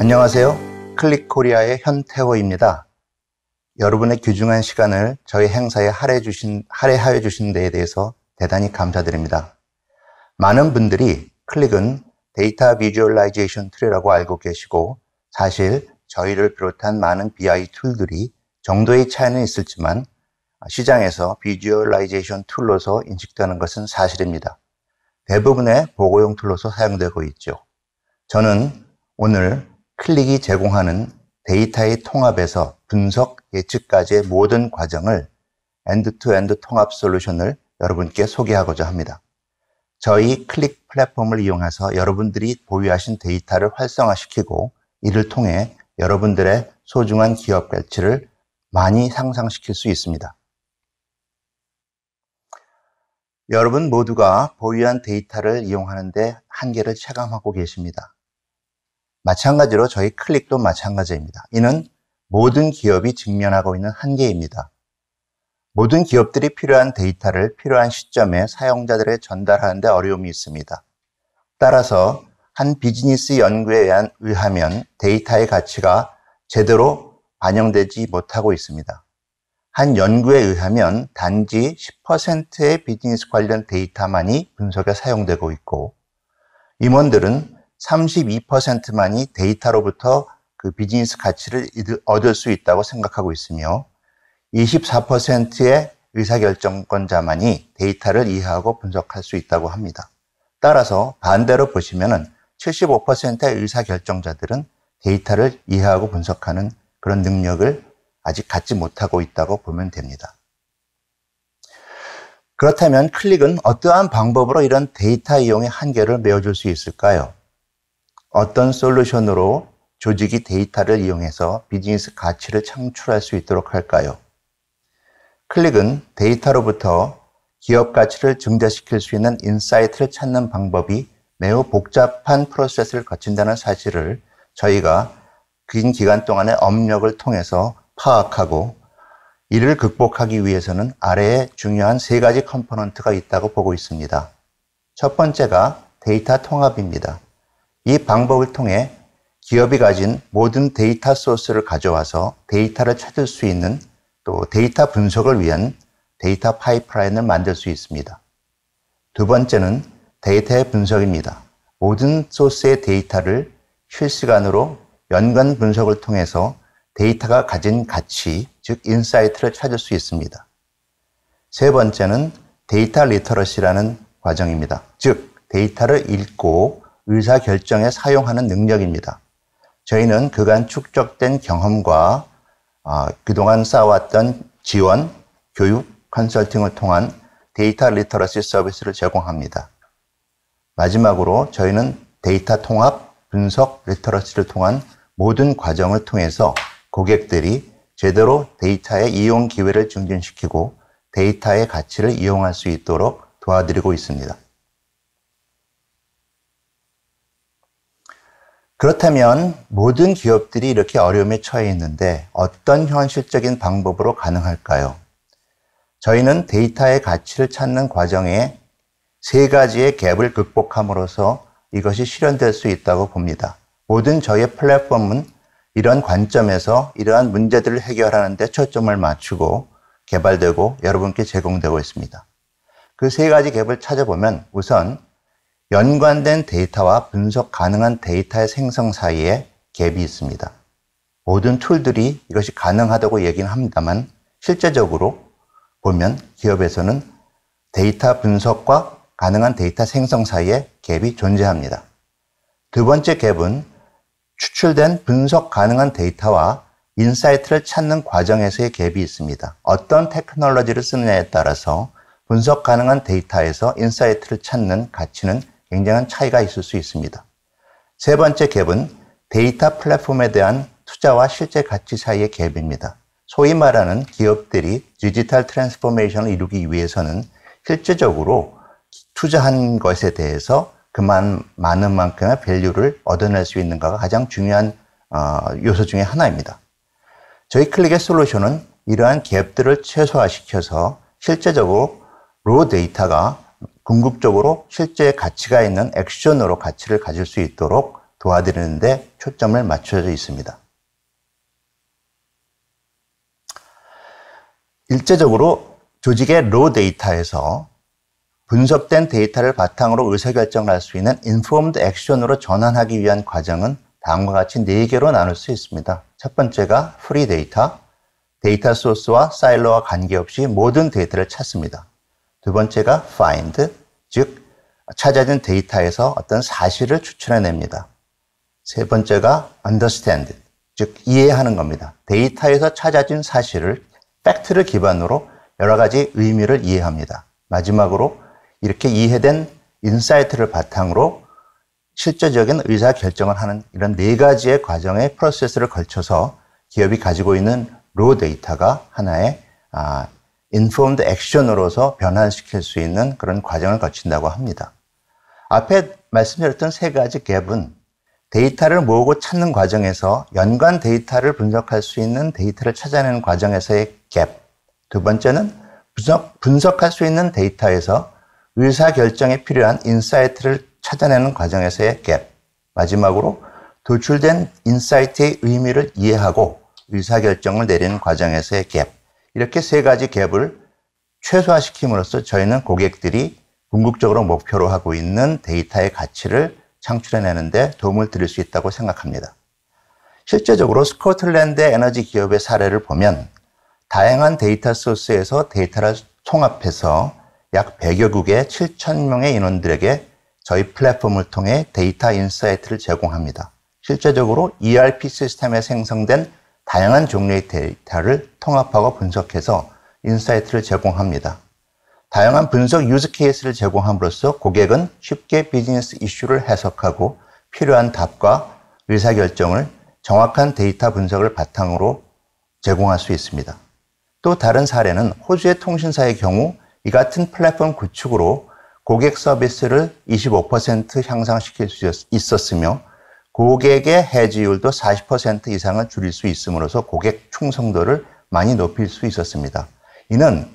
안녕하세요. 클릭코리아의 현태호입니다. 여러분의 귀중한 시간을 저희 행사에 할애하여 주신 데에 대해서 대단히 감사드립니다. 많은 분들이 클릭은 데이터 비주얼라이제이션 툴이라고 알고 계시고, 사실 저희를 비롯한 많은 BI 툴들이 정도의 차이는 있을지만 시장에서 비주얼라이제이션 툴로서 인식되는 것은 사실입니다. 대부분의 보고용 툴로서 사용되고 있죠. 저는 오늘 클릭이 제공하는 데이터의 통합에서 분석, 예측까지의 모든 과정을 엔드-투-엔드 통합 솔루션을 여러분께 소개하고자 합니다. 저희 클릭 플랫폼을 이용해서 여러분들이 보유하신 데이터를 활성화시키고, 이를 통해 여러분들의 소중한 기업 가치를 많이 상승시킬 수 있습니다. 여러분 모두가 보유한 데이터를 이용하는 데 한계를 체감하고 계십니다. 마찬가지로 저희 클릭도 마찬가지입니다. 이는 모든 기업이 직면하고 있는 한계입니다. 모든 기업들이 필요한 데이터를 필요한 시점에 사용자들에게 전달하는 데 어려움이 있습니다. 따라서 한 비즈니스 연구에 의하면 데이터의 가치가 제대로 반영되지 못하고 있습니다. 한 연구에 의하면 단지 10%의 비즈니스 관련 데이터만이 분석에 사용되고 있고, 임원들은 32%만이 데이터로부터 그 비즈니스 가치를 얻을 수 있다고 생각하고 있으며, 24%의 의사결정권자만이 데이터를 이해하고 분석할 수 있다고 합니다. 따라서 반대로 보시면은 75%의 의사결정자들은 데이터를 이해하고 분석하는 그런 능력을 아직 갖지 못하고 있다고 보면 됩니다. 그렇다면 클릭은 어떠한 방법으로 이런 데이터 이용의 한계를 메워줄 수 있을까요? 어떤 솔루션으로 조직이 데이터를 이용해서 비즈니스 가치를 창출할 수 있도록 할까요? 클릭은 데이터로부터 기업 가치를 증대시킬 수 있는 인사이트를 찾는 방법이 매우 복잡한 프로세스를 거친다는 사실을 저희가 긴 기간 동안의 업력을 통해서 파악하고, 이를 극복하기 위해서는 아래에 중요한 3가지 컴포넌트가 있다고 보고 있습니다. 첫 번째가 데이터 통합입니다. 이 방법을 통해 기업이 가진 모든 데이터 소스를 가져와서 데이터를 찾을 수 있는, 또 데이터 분석을 위한 데이터 파이프라인을 만들 수 있습니다. 두 번째는 데이터의 분석입니다. 모든 소스의 데이터를 실시간으로 연관 분석을 통해서 데이터가 가진 가치, 즉 인사이트를 찾을 수 있습니다. 세 번째는 데이터 리터러시라는 과정입니다. 즉 데이터를 읽고 의사결정에 사용하는 능력입니다. 저희는 그간 축적된 경험과 그동안 쌓아왔던 지원, 교육, 컨설팅을 통한 데이터 리터러시 서비스를 제공합니다. 마지막으로 저희는 데이터 통합, 분석, 리터러시를 통한 모든 과정을 통해서 고객들이 제대로 데이터의 이용 기회를 증진시키고 데이터의 가치를 이용할 수 있도록 도와드리고 있습니다. 그렇다면 모든 기업들이 이렇게 어려움에 처해 있는데 어떤 현실적인 방법으로 가능할까요? 저희는 데이터의 가치를 찾는 과정에 3가지의 갭을 극복함으로써 이것이 실현될 수 있다고 봅니다. 모든 저희의 플랫폼은 이런 관점에서 이러한 문제들을 해결하는 데 초점을 맞추고 개발되고 여러분께 제공되고 있습니다. 그 3가지 갭을 찾아보면, 우선 연관된 데이터와 분석 가능한 데이터의 생성 사이에 갭이 있습니다. 모든 툴들이 이것이 가능하다고 얘기는 합니다만, 실제적으로 보면 기업에서는 데이터 분석과 가능한 데이터 생성 사이에 갭이 존재합니다. 두 번째 갭은 추출된 분석 가능한 데이터와 인사이트를 찾는 과정에서의 갭이 있습니다. 어떤 테크놀로지를 쓰느냐에 따라서 분석 가능한 데이터에서 인사이트를 찾는 가치는 굉장한 차이가 있을 수 있습니다. 세 번째 갭은 데이터 플랫폼에 대한 투자와 실제 가치 사이의 갭입니다. 소위 말하는 기업들이 디지털 트랜스포메이션을 이루기 위해서는 실제적으로 투자한 것에 대해서 그만 많은 만큼의 밸류를 얻어낼 수 있는가가 가장 중요한 요소 중에 하나입니다. 저희 클릭의 솔루션은 이러한 갭들을 최소화시켜서 실제적으로 로 데이터가 궁극적으로 실제 가치가 있는 액션으로 가치를 가질 수 있도록 도와드리는 데 초점을 맞춰져 있습니다. 일제적으로 조직의 로 데이터에서 분석된 데이터를 바탕으로 의사결정을 할 수 있는 인포럼드 액션으로 전환하기 위한 과정은 다음과 같이 4개로 나눌 수 있습니다. 첫 번째가 프리 데이터, 데이터 소스와 사일로와 관계없이 모든 데이터를 찾습니다. 두 번째가 find, 즉 찾아진 데이터에서 어떤 사실을 추출해냅니다. 세 번째가 understand, 즉 이해하는 겁니다. 데이터에서 찾아진 사실을 팩트를 기반으로 여러 가지 의미를 이해합니다. 마지막으로 이렇게 이해된 인사이트를 바탕으로 실제적인 의사결정을 하는 이런 4가지의 과정의 프로세스를 걸쳐서 기업이 가지고 있는 로 데이터가 하나의 informed action으로서 변환시킬 수 있는 그런 과정을 거친다고 합니다. 앞에 말씀드렸던 3가지 갭은 데이터를 모으고 찾는 과정에서 연관 데이터를 분석할 수 있는 데이터를 찾아내는 과정에서의 갭. 두 번째는 분석할 수 있는 데이터에서 의사결정에 필요한 인사이트를 찾아내는 과정에서의 갭. 마지막으로 도출된 인사이트의 의미를 이해하고 의사결정을 내리는 과정에서의 갭. 이렇게 3가지 갭을 최소화시킴으로써 저희는 고객들이 궁극적으로 목표로 하고 있는 데이터의 가치를 창출해내는 데 도움을 드릴 수 있다고 생각합니다. 실제적으로 스코틀랜드의 에너지 기업의 사례를 보면 다양한 데이터 소스에서 데이터를 통합해서 약 100여국의 7,000명의 인원들에게 저희 플랫폼을 통해 데이터 인사이트를 제공합니다. 실제적으로 ERP 시스템에 생성된 다양한 종류의 데이터를 통합하고 분석해서 인사이트를 제공합니다. 다양한 분석 유즈 케이스를 제공함으로써 고객은 쉽게 비즈니스 이슈를 해석하고 필요한 답과 의사결정을 정확한 데이터 분석을 바탕으로 제공할 수 있습니다. 또 다른 사례는 호주의 통신사의 경우 이 같은 플랫폼 구축으로 고객 서비스를 25% 향상시킬 수 있었으며 고객의 해지율도 40% 이상을 줄일 수 있음으로써 고객 충성도를 많이 높일 수 있었습니다. 이는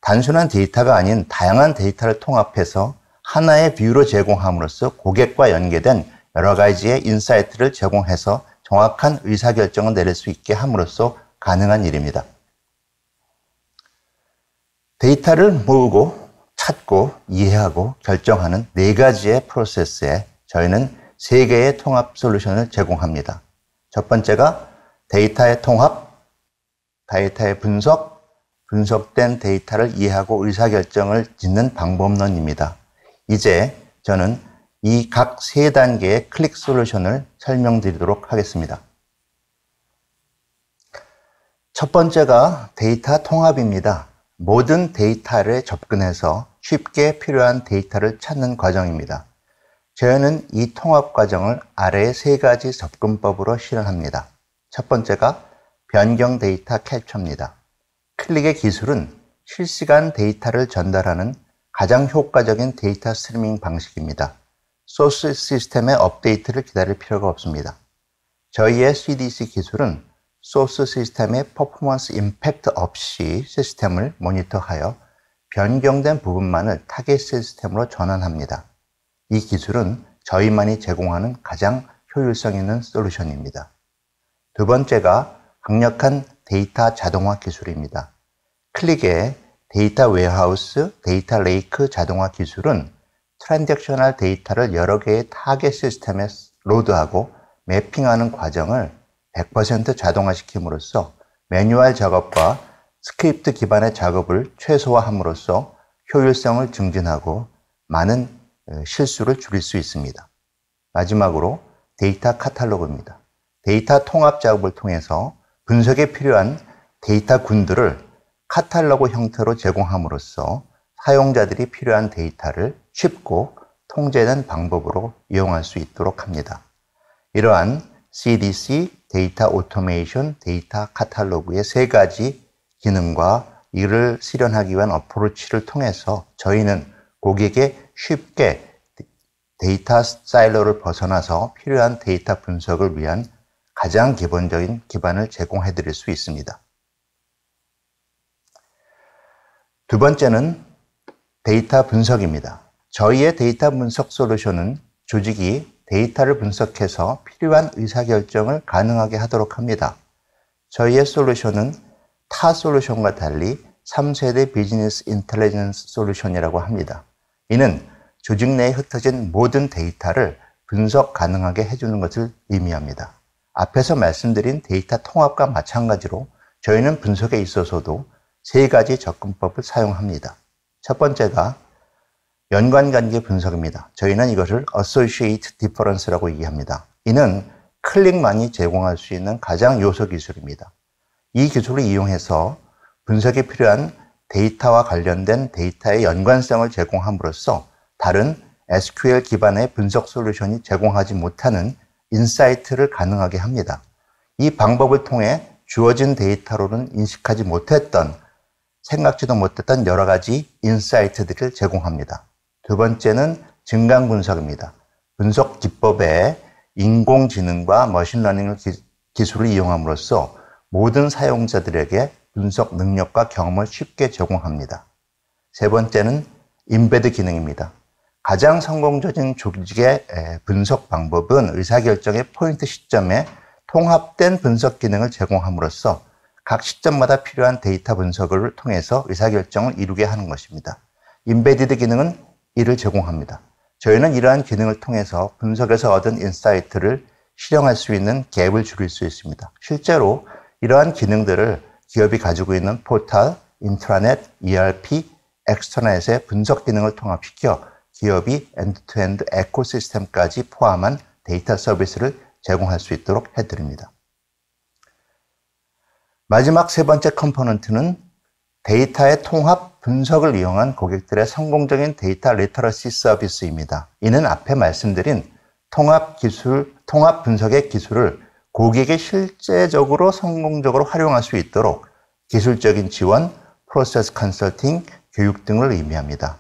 단순한 데이터가 아닌 다양한 데이터를 통합해서 하나의 뷰로 제공함으로써 고객과 연계된 여러 가지의 인사이트를 제공해서 정확한 의사결정을 내릴 수 있게 함으로써 가능한 일입니다. 데이터를 모으고 찾고 이해하고 결정하는 4가지의 프로세스에 저희는 3개의 통합 솔루션을 제공합니다. 첫 번째가 데이터의 통합, 데이터의 분석, 분석된 데이터를 이해하고 의사결정을 짓는 방법론입니다. 이제 저는 이 각 3단계의 클릭 솔루션을 설명드리도록 하겠습니다. 첫 번째가 데이터 통합입니다. 모든 데이터를 접근해서 쉽게 필요한 데이터를 찾는 과정입니다. 저희는 이 통합 과정을 아래의 3가지 접근법으로 실현합니다. 첫 번째가 변경 데이터 캡처입니다. 클릭의 기술은 실시간 데이터를 전달하는 가장 효과적인 데이터 스트리밍 방식입니다. 소스 시스템의 업데이트를 기다릴 필요가 없습니다. 저희의 CDC 기술은 소스 시스템의 퍼포먼스 임팩트 없이 시스템을 모니터하여 변경된 부분만을 타겟 시스템으로 전환합니다. 이 기술은 저희만이 제공하는 가장 효율성 있는 솔루션입니다. 두 번째가 강력한 데이터 자동화 기술입니다. 클릭의 데이터 웨어하우스, 데이터 레이크 자동화 기술은 트랜잭셔널 데이터를 여러 개의 타겟 시스템에 로드하고 매핑하는 과정을 100% 자동화시킴으로써 매뉴얼 작업과 스크립트 기반의 작업을 최소화함으로써 효율성을 증진하고 많은 실수를 줄일 수 있습니다. 마지막으로 데이터 카탈로그입니다. 데이터 통합 작업을 통해서 분석에 필요한 데이터 군들을 카탈로그 형태로 제공함으로써 사용자들이 필요한 데이터를 쉽고 통제된 방법으로 이용할 수 있도록 합니다. 이러한 CDC, 데이터 오토메이션, 데이터 카탈로그의 3가지 기능과 이를 실현하기 위한 어프로치를 통해서 저희는 고객에 쉽게 데이터 사일로를 벗어나서 필요한 데이터 분석을 위한 가장 기본적인 기반을 제공해 드릴 수 있습니다. 두 번째는 데이터 분석입니다. 저희의 데이터 분석 솔루션은 조직이 데이터를 분석해서 필요한 의사결정을 가능하게 하도록 합니다. 저희의 솔루션은 타 솔루션과 달리 3세대 비즈니스 인텔리전스 솔루션이라고 합니다. 이는 조직 내에 흩어진 모든 데이터를 분석 가능하게 해주는 것을 의미합니다. 앞에서 말씀드린 데이터 통합과 마찬가지로 저희는 분석에 있어서도 세 가지 접근법을 사용합니다. 첫 번째가 연관관계 분석입니다. 저희는 이것을 Associate Difference라고 얘기합니다. 이는 클릭만이 제공할 수 있는 가장 요소 기술입니다. 이 기술을 이용해서 분석이 필요한 데이터와 관련된 데이터의 연관성을 제공함으로써 다른 SQL 기반의 분석 솔루션이 제공하지 못하는 인사이트를 가능하게 합니다. 이 방법을 통해 주어진 데이터로는 인식하지 못했던, 생각지도 못했던 여러 가지 인사이트들을 제공합니다. 두 번째는 증강 분석입니다. 분석 기법에 인공지능과 머신러닝 기술을 이용함으로써 모든 사용자들에게 분석 능력과 경험을 쉽게 제공합니다. 세 번째는 임베드 기능입니다. 가장 성공적인 조직의 분석 방법은 의사결정의 포인트 시점에 통합된 분석 기능을 제공함으로써 각 시점마다 필요한 데이터 분석을 통해서 의사결정을 이루게 하는 것입니다. 임베디드 기능은 이를 제공합니다. 저희는 이러한 기능을 통해서 분석에서 얻은 인사이트를 실행할 수 있는 갭을 줄일 수 있습니다. 실제로 이러한 기능들을 기업이 가지고 있는 포털, 인트라넷, ERP, 엑스트라넷의 분석 기능을 통합시켜 기업이 엔드-투-엔드 에코시스템까지 포함한 데이터 서비스를 제공할 수 있도록 해드립니다. 마지막 세 번째 컴포넌트는 데이터의 통합 분석을 이용한 고객들의 성공적인 데이터 리터러시 서비스입니다. 이는 앞에 말씀드린 통합 분석의 기술을 고객이 실제적으로 성공적으로 활용할 수 있도록 기술적인 지원, 프로세스 컨설팅, 교육 등을 의미합니다.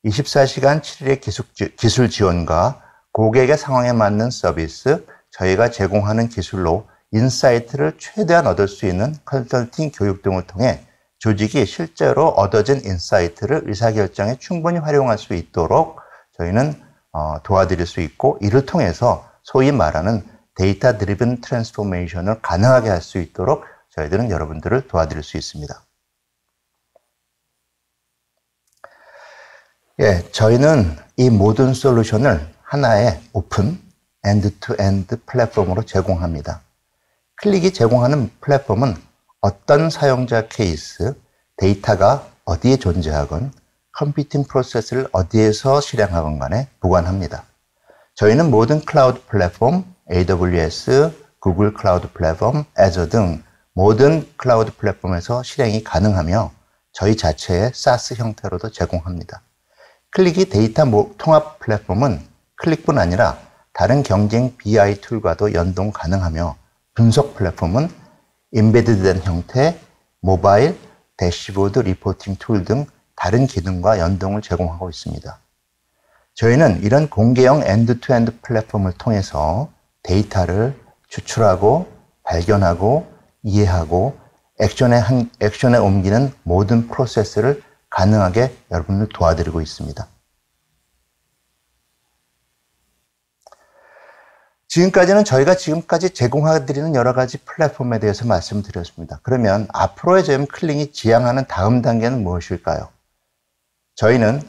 24시간 7일의 기술 지원과 고객의 상황에 맞는 서비스, 저희가 제공하는 기술로 인사이트를 최대한 얻을 수 있는 컨설팅 교육 등을 통해 조직이 실제로 얻어진 인사이트를 의사결정에 충분히 활용할 수 있도록 저희는 도와드릴 수 있고, 이를 통해서 소위 말하는 데이터 드리븐 트랜스포메이션을 가능하게 할 수 있도록 저희들은 여러분들을 도와드릴 수 있습니다. 저희는 이 모든 솔루션을 하나의 오픈 엔드-투-엔드 플랫폼으로 제공합니다. 클릭이 제공하는 플랫폼은 어떤 사용자 케이스, 데이터가 어디에 존재하건 컴퓨팅 프로세스를 어디에서 실행하건 간에 무관합니다. 저희는 모든 클라우드 플랫폼, AWS, 구글 클라우드 플랫폼, Azure 등 모든 클라우드 플랫폼에서 실행이 가능하며 저희 자체의 SaaS 형태로도 제공합니다. 클릭이 데이터 통합 플랫폼은 클릭뿐 아니라 다른 경쟁 BI 툴과도 연동 가능하며, 분석 플랫폼은 임베디드된 형태, 모바일, 대시보드, 리포팅 툴 등 다른 기능과 연동을 제공하고 있습니다. 저희는 이런 공개형 엔드-투-엔드 플랫폼을 통해서 데이터를 추출하고 발견하고 이해하고 액션에 옮기는 모든 프로세스를 가능하게 여러분을 도와드리고 있습니다. 지금까지는 저희가 지금까지 제공해드리는 여러 가지 플랫폼에 대해서 말씀드렸습니다. 그러면 앞으로의 저희 클릭이 지향하는 다음 단계는 무엇일까요? 저희는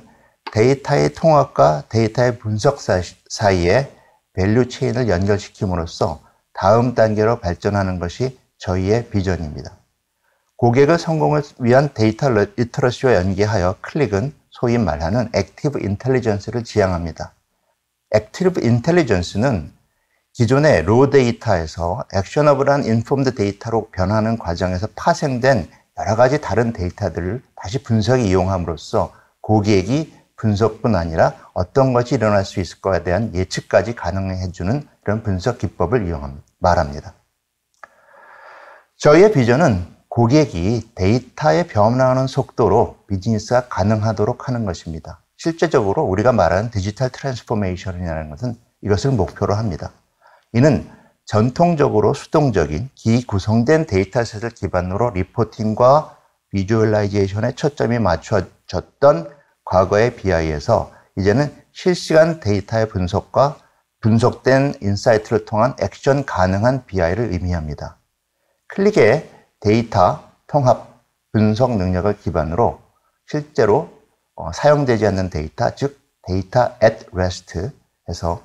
데이터의 통합과 데이터의 분석 사이에 밸류 체인을 연결시킴으로써 다음 단계로 발전하는 것이 저희의 비전입니다. 고객의 성공을 위한 데이터 리터러시와 연계하여 클릭은 소위 말하는 액티브 인텔리전스를 지향합니다. 액티브 인텔리전스는 기존의 로 데이터에서 액셔너블한 인폼드 데이터로 변하는 과정에서 파생된 여러 가지 다른 데이터들을 다시 분석에 이용함으로써 고객이 분석뿐 아니라 어떤 것이 일어날 수 있을 것에 대한 예측까지 가능해주는 그런 분석 기법을 말합니다. 저희의 비전은 고객이 데이터의 변화하는 속도로 비즈니스가 가능하도록 하는 것입니다. 실제적으로 우리가 말하는 디지털 트랜스포메이션이라는 것은 이것을 목표로 합니다. 이는 전통적으로 수동적인 기구성된 데이터셋을 기반으로 리포팅과 비주얼라이제이션에 초점이 맞춰졌던 과거의 BI에서 이제는 실시간 데이터의 분석과 분석된 인사이트를 통한 액션 가능한 BI를 의미합니다. 클릭의 데이터 통합 분석 능력을 기반으로 실제로 사용되지 않는 데이터, 즉 데이터 at rest에서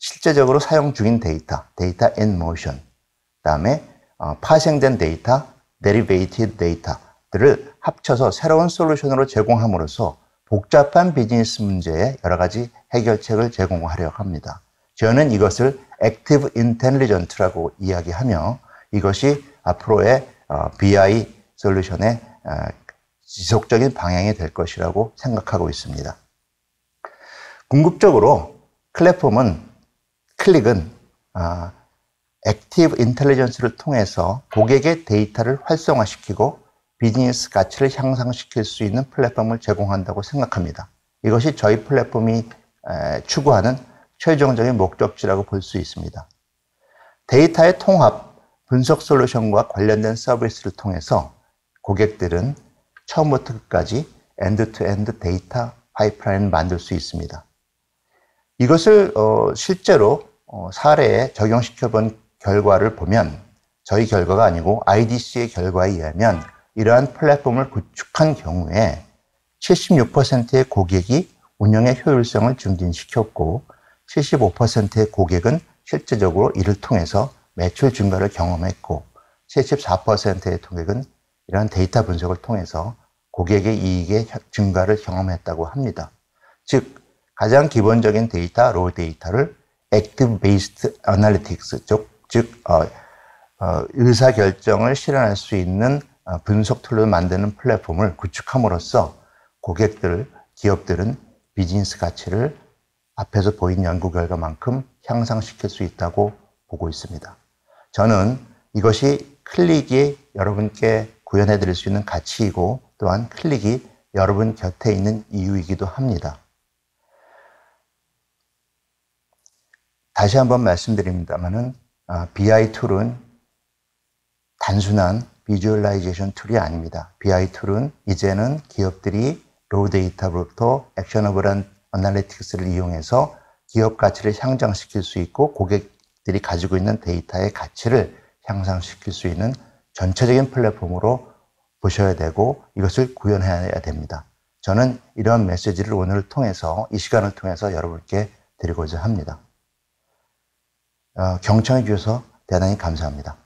실제적으로 사용 중인 데이터, 데이터 in motion, 그다음에 파생된 데이터, derivated 데이터들을 합쳐서 새로운 솔루션으로 제공함으로써 복잡한 비즈니스 문제에 여러 가지 해결책을 제공하려고 합니다. 저는 이것을 Active Intelligence라고 이야기하며 이것이 앞으로의 BI 솔루션의 지속적인 방향이 될 것이라고 생각하고 있습니다. 궁극적으로 클릭은 액티브 인텔리전스를 통해서 고객의 데이터를 활성화시키고 비즈니스 가치를 향상시킬 수 있는 플랫폼을 제공한다고 생각합니다. 이것이 저희 플랫폼이 추구하는 최종적인 목적지라고 볼 수 있습니다. 데이터의 통합, 분석 솔루션과 관련된 서비스를 통해서 고객들은 처음부터 끝까지 엔드-투-엔드 데이터 파이프라인을 만들 수 있습니다. 이것을 실제로 사례에 적용시켜 본 결과를 보면 저희 결과가 아니고 IDC의 결과에 의하면 이러한 플랫폼을 구축한 경우에 76%의 고객이 운영의 효율성을 증진시켰고 75%의 고객은 실제적으로 이를 통해서 매출 증가를 경험했고 74%의 고객은 이러한 데이터 분석을 통해서 고객의 이익의 증가를 경험했다고 합니다. 즉 가장 기본적인 데이터, 로 데이터를 Active Based Analytics, 즉 의사결정을 실현할 수 있는 분석 툴을 만드는 플랫폼을 구축함으로써 고객들, 기업들은 비즈니스 가치를 앞에서 보인 연구 결과만큼 향상시킬 수 있다고 보고 있습니다. 저는 이것이 클릭이 여러분께 구현해 드릴 수 있는 가치이고 또한 클릭이 여러분 곁에 있는 이유이기도 합니다. 다시 한번 말씀드립니다만은 BI 툴은 단순한 비주얼라이제이션 툴이 아닙니다. BI 툴은 이제는 기업들이 로우 데이터로부터 액셔너블한 어널리틱스를 이용해서 기업 가치를 향상시킬 수 있고 고객들이 가지고 있는 데이터의 가치를 향상시킬 수 있는 전체적인 플랫폼으로 보셔야 되고 이것을 구현해야 됩니다. 저는 이러한 메시지를 오늘 통해서 이 시간을 통해서 여러분께 드리고자 합니다. 경청해 주셔서 대단히 감사합니다.